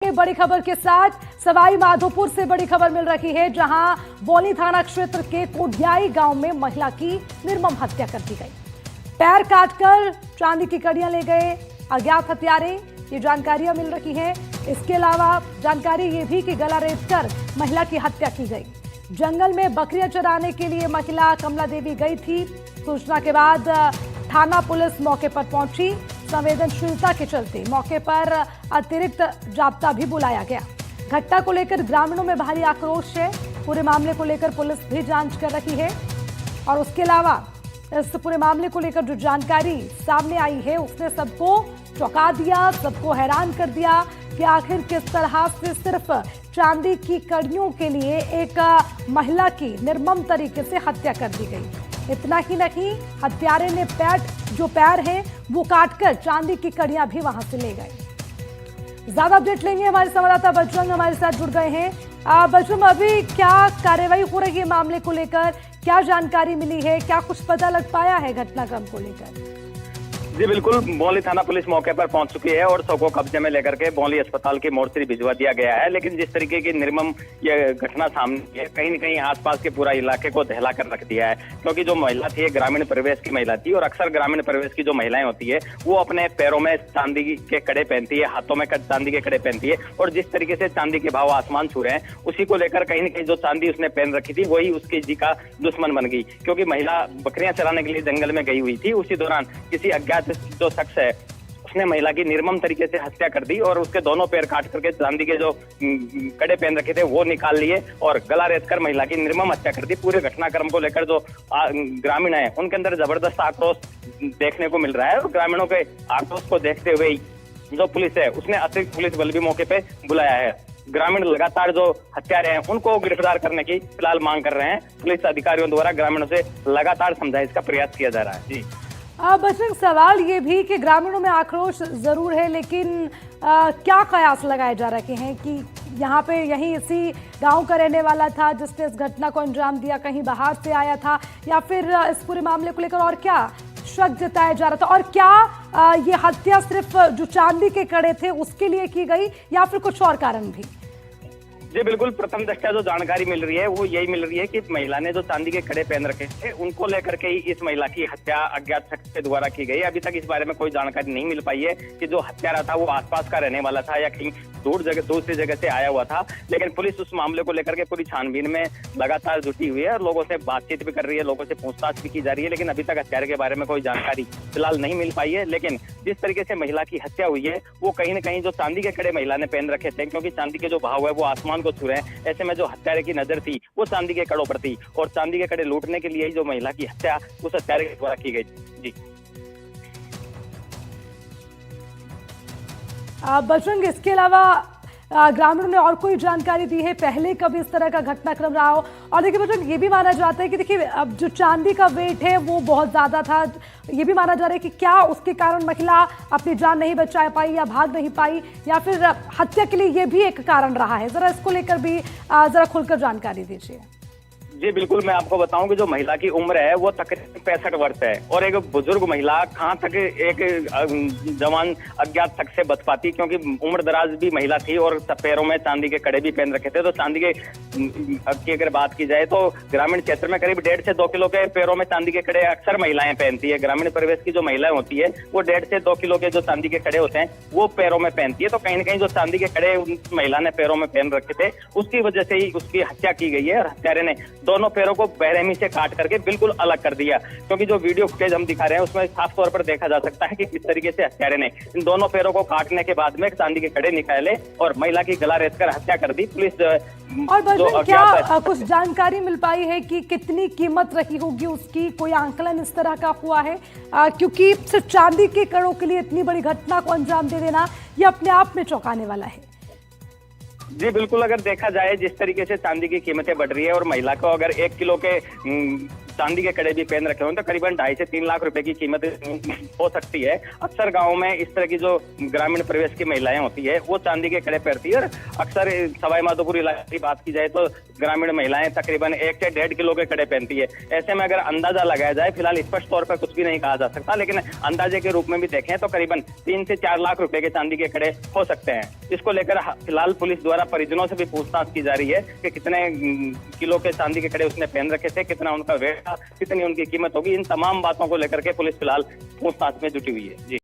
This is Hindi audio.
बड़ी खबर के साथ सवाई माधोपुर से बड़ी खबर मिल रही है, जहां बौली थाना क्षेत्र के कोडियाई गांव में महिला की निर्मम हत्या कर दी गई। पैर काटकर चांदी की कड़ियां ले गए अज्ञात हत्यारे, ये जानकारियां मिल रही हैं। इसके अलावा जानकारी ये भी कि गला रेतकर महिला की हत्या की गई। जंगल में बकरियां चराने के लिए महिला कमला देवी गई थी। सूचना के बाद थाना पुलिस मौके पर पहुंची। संवेदनशीलता के चलते मौके पर अतिरिक्त जाब्ता भी बुलाया गया। घटना को लेकर ग्रामीणों में भारी आक्रोश है। पूरे मामले को लेकर पुलिस भी जांच कर रही है और उसके अलावा इस पूरे मामले को लेकर जो जानकारी सामने आई है उसने सबको चौंका दिया, सबको हैरान कर दिया कि आखिर किस तरह से सिर्फ चांदी की कड़ियों के लिए एक महिला की निर्मम तरीके से हत्या कर दी गई। इतना ही नहीं, हत्यारे ने जो पैर है वो काटकर चांदी की कड़ियां भी वहां से ले गए। ज्यादा अपडेट लेंगे, हमारे संवाददाता बजरंग हमारे साथ जुड़ गए हैं। बजरंग, अभी क्या कार्रवाई हो रही है मामले को लेकर, क्या जानकारी मिली है, क्या कुछ पता लग पाया है घटनाक्रम को लेकर? जी बिल्कुल, बौली थाना पुलिस मौके पर पहुंच चुकी है और शव को कब्जे में लेकर के बौली अस्पताल की मोर्चरी भिजवा दिया गया है। लेकिन जिस तरीके की निर्मम ये घटना सामने है, कहीं न कहीं आसपास के पूरा इलाके को दहला कर रख दिया है। क्योंकि जो महिला थी ये ग्रामीण परिवेश की महिला थी और अक्सर ग्रामीण परिवेश की जो महिलाएं होती है वो अपने पैरों में चांदी के कड़े पहनती है, हाथों में चांदी के कड़े पहनती है और जिस तरीके से चांदी के भाव आसमान छू रहे हैं उसी को लेकर कहीं न कहीं जो चांदी उसने पहन रखी थी वही उसकी जी का दुश्मन बन गई। क्योंकि महिला बकरियां चराने के लिए जंगल में गई हुई थी, उसी दौरान किसी अज्ञात जो शख्स है उसने महिला की निर्मम तरीके से हत्या कर दी और उसके दोनों पैर काट करके चांदी के जो कड़े पहन रखे थे वो निकाल लिए और गला रेतकर महिला की निर्मम हत्या कर दी। पूरे घटनाक्रम को लेकर जो ग्रामीण है उनके अंदर जबरदस्त आक्रोश देखने को मिल रहा है और ग्रामीणों के आक्रोश को देखते हुए जो पुलिस है उसने अतिरिक्त पुलिस बल भी मौके पे बुलाया है। ग्रामीण लगातार जो हत्यारे हैं उनको गिरफ्तार करने की फिलहाल मांग कर रहे हैं। पुलिस अधिकारियों द्वारा ग्रामीणों से लगातार समझाइश का प्रयास किया जा रहा है। जी बजरंग, सवाल ये भी कि ग्रामीणों में आक्रोश जरूर है, लेकिन क्या कयास लगाए जा रहे हैं कि यहाँ पे यहीं इसी गांव का रहने वाला था जिसने इस घटना को अंजाम दिया, कहीं बाहर से आया था, या फिर इस पूरे मामले को लेकर और क्या शक जताया जा रहा था, और क्या ये हत्या सिर्फ जो चांदी के कड़े थे उसके लिए की गई या फिर कुछ और कारण भी? जी बिल्कुल, प्रथम दृष्टया जो जानकारी मिल रही है वो यही मिल रही है कि महिला ने जो चांदी के कड़े पहन रखे थे उनको लेकर के ही इस महिला की हत्या अज्ञात शख्स के द्वारा की गई। अभी तक इस बारे में कोई जानकारी नहीं मिल पाई है कि जो हत्यारा था वो आसपास का रहने वाला था या कहीं दूसरी जगह से आया हुआ था। लेकिन पुलिस उस मामले को लेकर के पूरी छानबीन में लगातार जुटी हुई है और लोगों से बातचीत भी कर रही है, लोगों से पूछताछ भी की जा रही है। लेकिन अभी तक हत्यारे के बारे में कोई जानकारी फिलहाल नहीं मिल पाई है। लेकिन जिस तरीके से महिला की हत्या हुई है वो कहीं न कहीं जो चांदी के कड़े महिला ने पहन रखे थे, क्योंकि चांदी के जो भाव है वो आसमान को छू रहे हैं, ऐसे में जो हत्यारे की नजर थी वो चांदी के कड़ों पर थी और चांदी के कड़े लूटने के लिए ही जो महिला की हत्या उस हत्यारे के द्वारा की गई। जी बजरंग, इसके अलावा ग्रामीणों ने और कोई जानकारी दी है पहले कभी इस तरह का घटनाक्रम रहा हो? और देखिए बजरंग, ये भी माना जाता है कि देखिए अब जो चांदी का वेट है वो बहुत ज्यादा था, ये भी माना जा रहा है कि क्या उसके कारण महिला अपनी जान नहीं बचा पाई या भाग नहीं पाई, या फिर हत्या के लिए ये भी एक कारण रहा है? जरा इसको लेकर भी जरा खुलकर जानकारी दीजिए। जी बिल्कुल, मैं आपको बताऊं कि जो महिला की उम्र है वो तकरीबन 65 वर्ष है और एक बुजुर्ग महिला कहां तक एक जवान अज्ञात शख्स से बच पाती, क्योंकि उम्र दराज भी महिला थी और पैरों में चांदी के कड़े भी पहन रखे थे। तो चांदी के की अगर बात की जाए तो ग्रामीण क्षेत्र में करीब 1.5 से 2 किलो के पैरों में चांदी के कड़े अक्सर महिलाएं पहनती है। ग्रामीण परिवेश की जो महिलाएं होती है वो 1.5 से 2 किलो के जो चांदी के कड़े होते हैं वो पैरों में पहनती है। तो कहीं न कहीं जो चांदी के कड़े उस महिला ने पैरों में पहन रखे थे उसकी वजह से ही उसकी हत्या की गई है और हत्यारे ने दोनों पैरों को बेरहमी से काट करके बिल्कुल अलग कर दिया। क्योंकि जो वीडियो फुटेज हम दिखा रहे हैं उसमें साफ तौर पर देखा जा सकता है कि किस तरीके से हत्यारे ने इन दोनों पैरों को काटने के बाद में चांदी के कड़े निकाले और महिला की गला रेतकर हत्या कर दी। पुलिस और बजरंग, क्या कुछ जानकारी मिल पाई है कि कितनी कीमत रही होगी उसकी? कोई आंकलन इस तरह का हुआ है? क्योंकि सिर्फ चांदी के कड़ों के लिए इतनी बड़ी घटना को अंजाम दे देना ये अपने आप में चौंकाने वाला है। जी बिल्कुल, अगर देखा जाए जिस तरीके से चांदी की कीमतें बढ़ रही है और महिला को अगर 1 किलो के चांदी के कड़े भी पहन रखे हों तो करीबन 2.5 से 3 लाख रुपए की कीमत हो सकती है। अक्सर गाँव में इस तरह की जो ग्रामीण परिवेश की महिलाएं होती है वो चांदी के कड़े पहनती है, और अक्सर सवाई माधोपुर इलाके की बात की जाए तो ग्रामीण महिलाएं तकरीबन 1 से 1.5 किलो के कड़े पहनती है। ऐसे में अगर अंदाजा लगाया जाए, फिलहाल स्पष्ट तौर पर कुछ भी नहीं कहा जा सकता, लेकिन अंदाजे के रूप में भी देखें तो करीबन 3 से 4 लाख रुपए के चांदी के कड़े हो सकते हैं। इसको लेकर फिलहाल पुलिस द्वारा परिजनों से भी पूछताछ की जा रही है कि कितने किलो के चांदी के कड़े उसने पहन रखे थे, कितना उनका वेट था, कितनी उनकी कीमत होगी। इन तमाम बातों को लेकर के पुलिस फिलहाल पूछताछ में जुटी हुई है। जी।